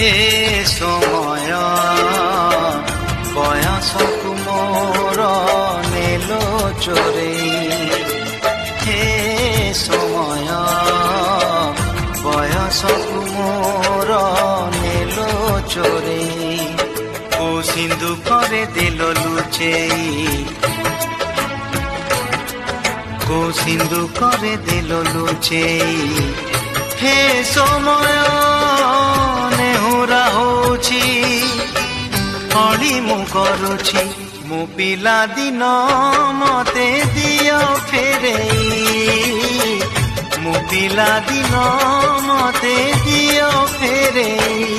হে সময় বয়সকু মোর নেল চোরেই, হে সময় বয়সকু মোর নেল চোরেই। ও সিন্ধু করে দিল লুচেই, ও সিন্ধু করে দিল লুচেই। হে সময় ନେହୁରା ହଉଛି ଅଳି ମୁଁ କରୁଛି, ମୋ ପିଲା ଦିନ ମତେ ଦିଅ ଫେରେଇ, ମୋ ପିଲା ଦିନ ମତେ ଦିଅ ଫେରେଇ।